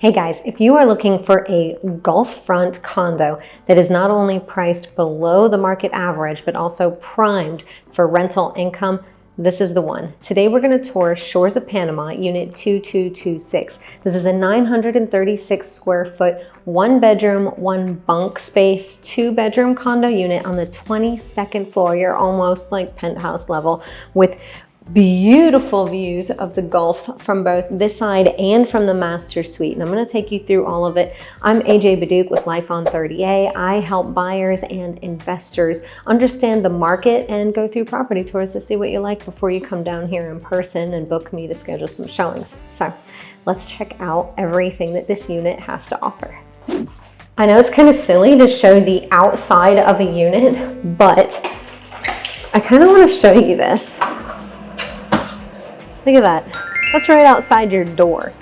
Hey guys, if you are looking for a Gulf-front condo that is not only priced below the market average, but also primed for rental income, this is the one. Today we're going to tour Shores of Panama, Unit 2226. This is a 936 square foot, 1 bedroom, 1 bunk space, 2 bedroom condo unit on the 22nd floor. You're almost like penthouse level with beautiful views of the Gulf from both this side and from the master suite. And I'm going to take you through all of it. I'm AJ Baduke with Life on 30A. I help buyers and investors understand the market and go through property tours to see what you like before you come down here in person and book me to schedule some showings. So let's check out everything that this unit has to offer. I know it's kind of silly to show the outside of a unit, but I kind of want to show you this. Look at that. That's right outside your door.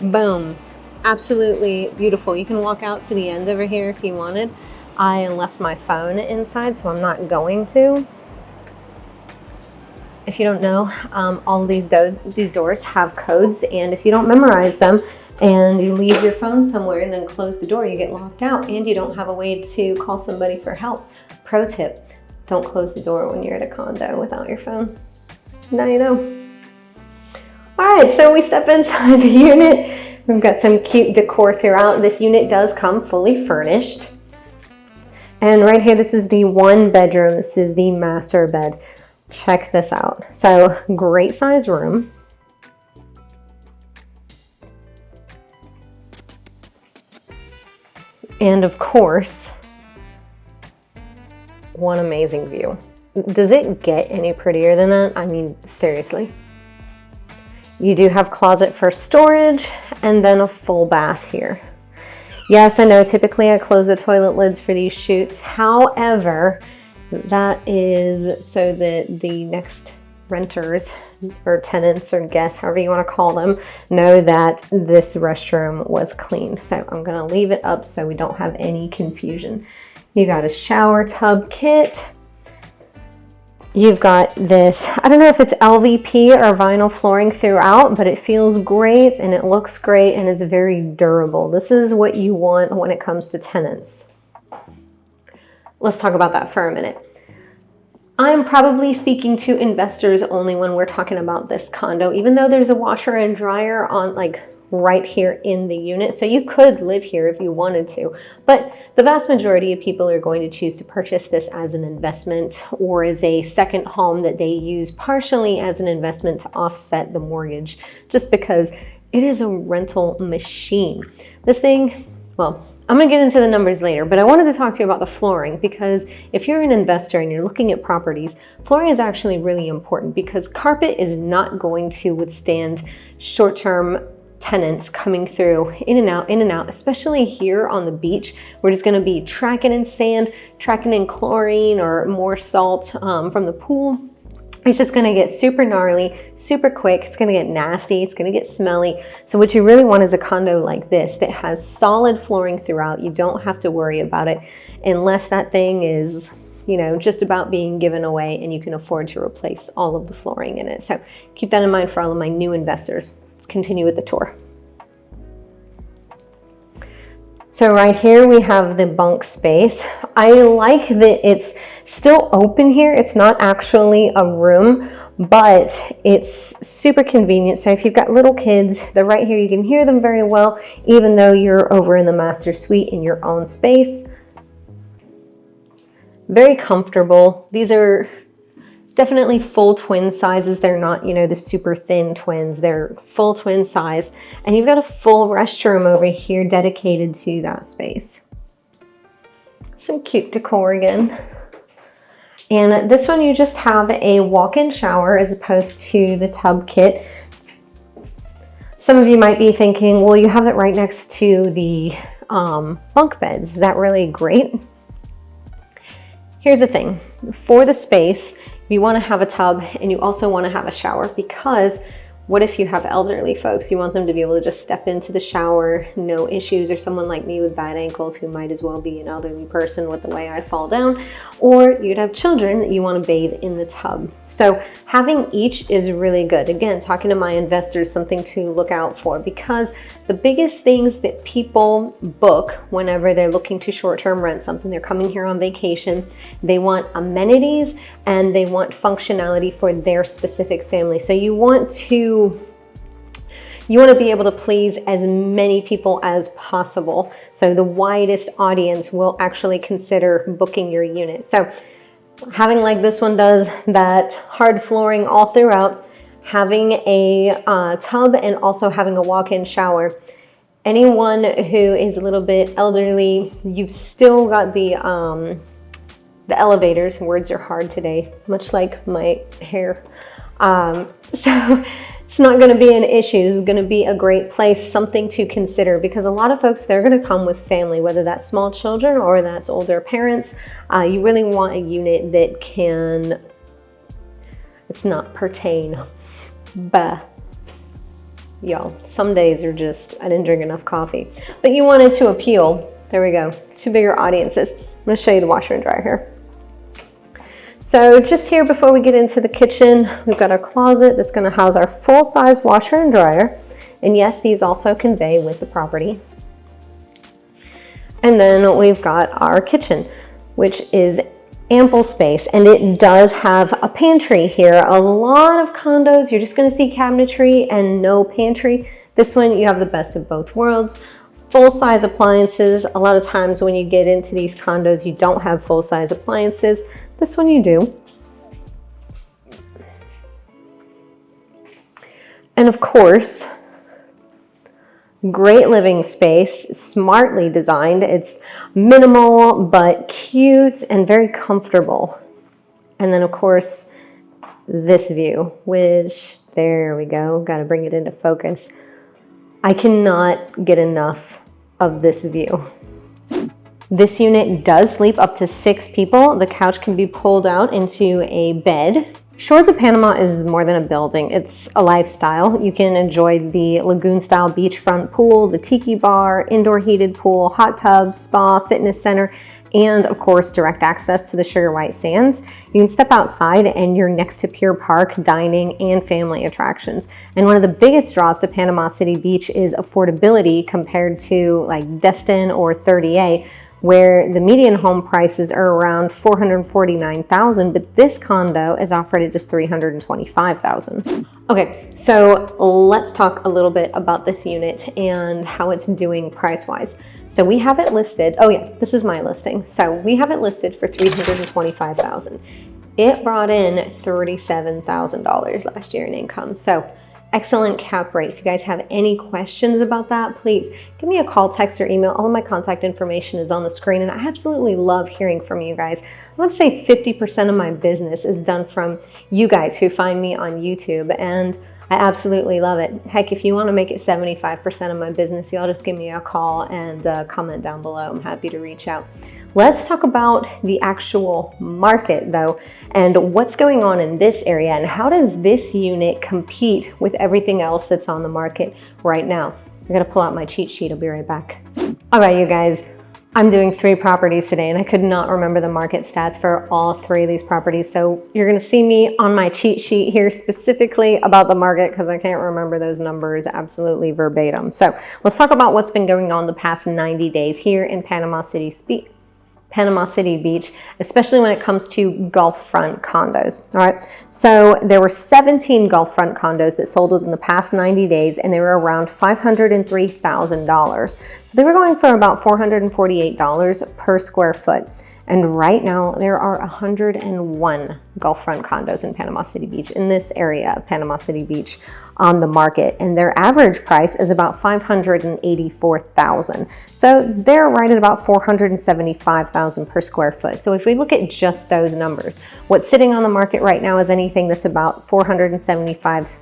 Boom. Absolutely beautiful. You can walk out to the end over here if you wanted. I left my phone inside, so I'm not going to. If you don't know, all these doors have codes, and if you don't memorize them and you leave your phone somewhere and then close the door, you get locked out and you don't have a way to call somebody for help. Pro tip, don't close the door when you're at a condo without your phone. Now you know. All right, so we step inside the unit. We've got some cute decor throughout. This unit does come fully furnished. And right here, this is the 1 bedroom. This is the master bed. Check this out. So great size room. And of course, one amazing view. Does it get any prettier than that? I mean, seriously. You do have closet for storage and then a full bath here. Yes, I know typically I close the toilet lids for these shoots. However, that is so that the next renters or tenants or guests, however you want to call them, know that this restroom was cleaned. So I'm going to leave it up so we don't have any confusion. You got a shower tub kit. You've got this, I don't know if it's LVP or vinyl flooring throughout, but it feels great and it looks great and it's very durable. This is what you want when it comes to tenants. Let's talk about that for a minute. I'm probably speaking to investors only when we're talking about this condo, even though there's a washer and dryer on right here in the unit. So you could live here if you wanted to, but the vast majority of people are going to choose to purchase this as an investment or as a second home that they use partially as an investment to offset the mortgage, just because it is a rental machine. This thing, well, I'm gonna get into the numbers later, but I wanted to talk to you about the flooring because if you're an investor and you're looking at properties, flooring is actually really important because carpet is not going to withstand short-term tenants coming through in and out, especially here on the beach. We're just going to be tracking in sand, tracking in chlorine or more salt from the pool. It's just going to get super gnarly, super quick. It's going to get nasty. It's going to get smelly. So what you really want is a condo like this that has solid flooring throughout. You don't have to worry about it unless that thing is, you know, just about being given away and you can afford to replace all of the flooring in it. So keep that in mind for all of my new investors. Let's continue with the tour. So right here we have the bunk space. I like that it's still open here. It's not actually a room, but it's super convenient. So if you've got little kids, they're right here. You can hear them very well, even though you're over in the master suite in your own space. Very comfortable. These are definitely full twin sizes. They're not, you know, the super thin twins. They're full twin size. And you've got a full restroom over here dedicated to that space. Some cute decor again. And this one you just have a walk-in shower as opposed to the tub kit. Some of you might be thinking, well, you have it right next to the bunk beds. Is that really great? Here's the thing. For the space, you want to have a tub and you also want to have a shower because What if you have elderly folks? You want them to be able to just step into the shower, no issues, or someone like me with bad ankles who might as well be an elderly person with the way I fall down, or you'd have children that you want to bathe in the tub. So having each is really good. Again, talking to my investors, something to look out for, because the biggest things that people book whenever they're looking to short-term rent something, they're coming here on vacation, they want amenities and they want functionality for their specific family. So you want to be able to please as many people as possible. So the widest audience will actually consider booking your unit. So having, like this one does, that hard flooring all throughout, having a tub, and also having a walk-in shower. Anyone who is a little bit elderly, you've still got the elevators. Words are hard today, much like my hair. So it's not going to be an issue. It's going to be a great place, something to consider, because a lot of folks, they're going to come with family, whether that's small children or that's older parents. You really want a unit that can, it's not pertain, but y'all, some days are just, I didn't drink enough coffee, but you want it to appeal, there we go, to bigger audiences. I'm going to show you the washer and dryer here. So just here before we get into the kitchen, we've got our closet that's going to house our full-size washer and dryer. And yes, these also convey with the property. And then we've got our kitchen, which is ample space, and it does have a pantry here. A lot of condos, you're just going to see cabinetry and no pantry. This one, you have the best of both worlds. Full-size appliances. A lot of times when you get into these condos, you don't have full-size appliances. This one you do. And of course, great living space, smartly designed. It's minimal but cute and very comfortable. And then of course, this view, which, there we go, got to bring it into focus. I cannot get enough of this view. This unit does sleep up to 6 people. The couch can be pulled out into a bed. Shores of Panama is more than a building, it's a lifestyle. You can enjoy the lagoon style beachfront pool, the tiki bar, indoor heated pool, hot tub, spa, fitness center, and of course direct access to the Sugar White Sands. You can step outside and you're next to Pier Park, dining, and family attractions. And one of the biggest draws to Panama City Beach is affordability compared to like Destin or 30A, where the median home prices are around $449,000, but this condo is offered at just $325,000. Okay, so let's talk a little bit about this unit and how it's doing price-wise. So we have it listed, oh yeah, this is my listing. So we have it listed for $325,000. It brought in $37,000 last year in income. So excellent cap rate. If you guys have any questions about that, please give me a call, text, or email. All of my contact information is on the screen, and I absolutely love hearing from you guys. I would say 50% of my business is done from you guys who find me on YouTube, and I absolutely love it. Heck, if you want to make it 75% of my business, y'all just give me a call and comment down below. I'm happy to reach out. Let's talk about the actual market though, and what's going on in this area, and how does this unit compete with everything else that's on the market right now. I'm gonna pull out my cheat sheet, I'll be right back. All right, you guys, I'm doing 3 properties today, and I could not remember the market stats for all 3 of these properties. So you're gonna see me on my cheat sheet here specifically about the market, because I can't remember those numbers absolutely verbatim. So let's talk about what's been going on the past 90 days here in Panama City Beach, especially when it comes to Gulf-front condos. All right, so there were 17 Gulf-front condos that sold within the past 90 days, and they were around $503,000. So they were going for about $448 per square foot. And right now there are 101 Gulf-front condos in Panama City Beach, in this area of Panama City Beach, on the market. And their average price is about $584,000. So they're right at about $475,000 per square foot. So if we look at just those numbers, what's sitting on the market right now is anything that's about $475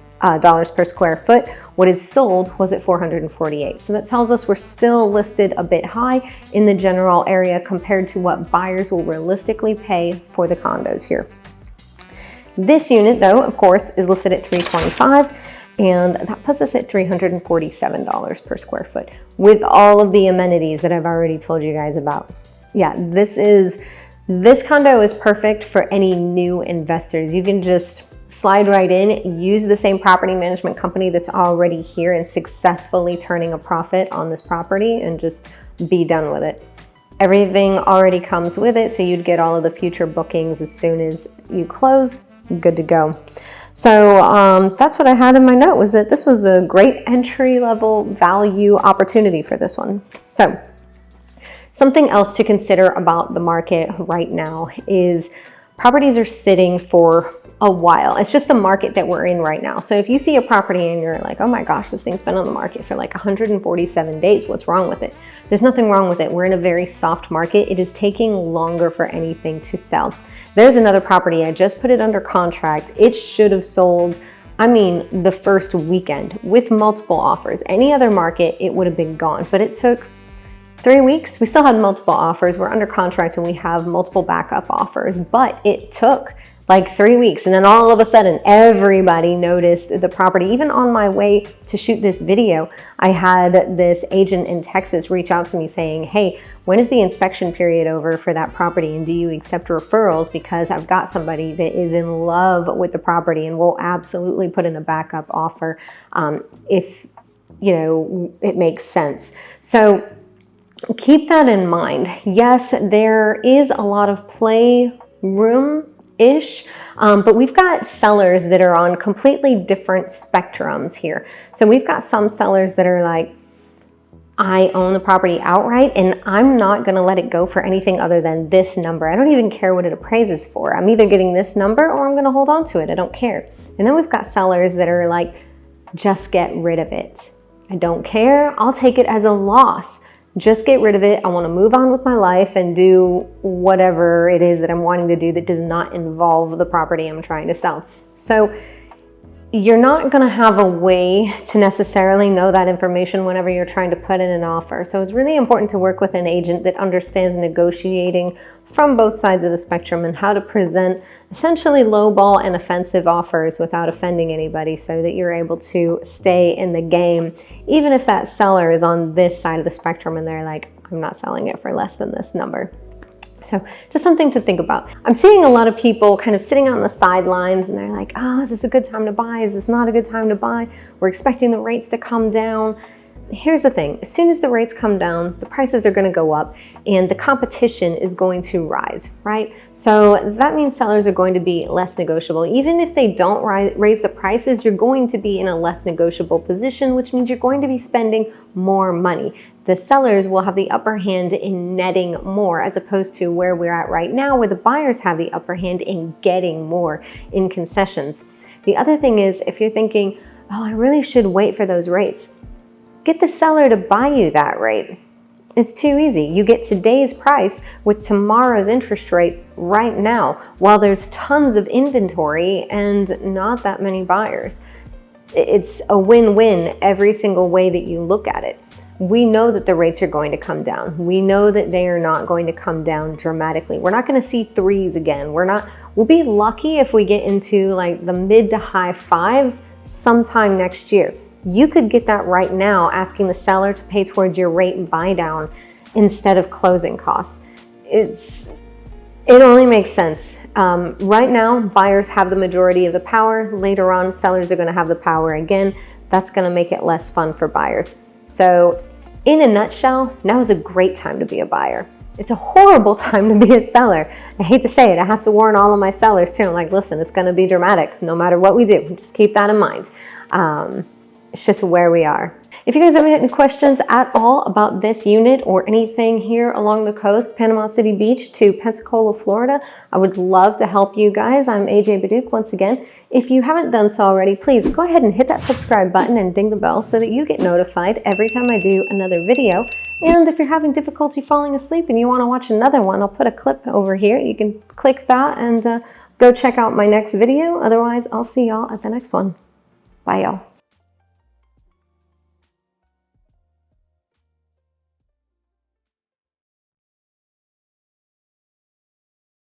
per square foot. What is sold was at $448. So that tells us we're still listed a bit high in the general area compared to what buyers will realistically pay for the condos here. This unit though, of course, is listed at $325,000. And that puts us at $347 per square foot with all of the amenities that I've already told you guys about. Yeah, this condo is perfect for any new investors. You can just slide right in, use the same property management company that's already here and successfully turning a profit on this property, and just be done with it. Everything already comes with it, so you'd get all of the future bookings as soon as you close. Good to go. So that's what I had in my note, was that this was a great entry-level value opportunity for this one. So something else to consider about the market right now is properties are sitting for a while. It's just the market that we're in right now. So if you see a property and you're like, oh my gosh, this thing's been on the market for like 147 days, what's wrong with it? There's nothing wrong with it. We're in a very soft market. It is taking longer for anything to sell. There's another property, I just put it under contract. It should have sold, I mean, the first weekend with multiple offers. Any other market, it would have been gone, but it took 3 weeks. We still had multiple offers. We're under contract and we have multiple backup offers, but it took like 3 weeks. And then all of a sudden, everybody noticed the property. Even on my way to shoot this video, I had this agent in Texas reach out to me saying, hey, when is the inspection period over for that property? And do you accept referrals? Because I've got somebody that is in love with the property and will absolutely put in a backup offer if, you know, it makes sense. So keep that in mind. Yes, there is a lot of play room-ish, but we've got sellers that are on completely different spectrums here. So we've got some sellers that are like, I own the property outright and I'm not going to let it go for anything other than this number. I don't even care what it appraises for. I'm either getting this number or I'm going to hold on to it. I don't care. And then we've got sellers that are like, just get rid of it. I don't care. I'll take it as a loss. Just get rid of it. I want to move on with my life and do whatever it is that I'm wanting to do that does not involve the property I'm trying to sell. So you're not going to have a way to necessarily know that information whenever you're trying to put in an offer. So it's really important to work with an agent that understands negotiating from both sides of the spectrum and how to present essentially lowball and offensive offers without offending anybody, so that you're able to stay in the game, even if that seller is on this side of the spectrum and they're like, I'm not selling it for less than this number. So just something to think about. I'm seeing a lot of people kind of sitting on the sidelines and they're like, oh, is this a good time to buy? Is this not a good time to buy? We're expecting the rates to come down. Here's the thing, as soon as the rates come down, the prices are going to go up and the competition is going to rise, right? So that means sellers are going to be less negotiable. Even if they don't raise the prices, you're going to be in a less negotiable position, which means you're going to be spending more money. The sellers will have the upper hand in netting more, as opposed to where we're at right now, where the buyers have the upper hand in getting more in concessions. The other thing is, if you're thinking, oh, I really should wait for those rates, get the seller to buy you that rate. It's too easy. You get today's price with tomorrow's interest rate right now, while there's tons of inventory and not that many buyers. It's a win-win every single way that you look at it. We know that the rates are going to come down. We know that they are not going to come down dramatically. We're not going to see threes again. We'll be lucky if we get into like the mid to high fives sometime next year. You could get that right now, asking the seller to pay towards your rate and buy down instead of closing costs. It only makes sense. Right now, buyers have the majority of the power. Later on, sellers are going to have the power again. That's going to make it less fun for buyers. So in a nutshell, now is a great time to be a buyer. It's a horrible time to be a seller. I hate to say it. I have to warn all of my sellers too. I'm like, listen, it's going to be dramatic no matter what we do. Just keep that in mind. It's just where we are. If you guys have any questions at all about this unit or anything here along the coast, Panama City Beach to Pensacola, Florida, I would love to help you guys. I'm AJ Baduke once again. If you haven't done so already, please go ahead and hit that subscribe button and ding the bell so that you get notified every time I do another video. And if you're having difficulty falling asleep and you want to watch another one, I'll put a clip over here. You can click that and go check out my next video. Otherwise, I'll see y'all at the next one. Bye, y'all.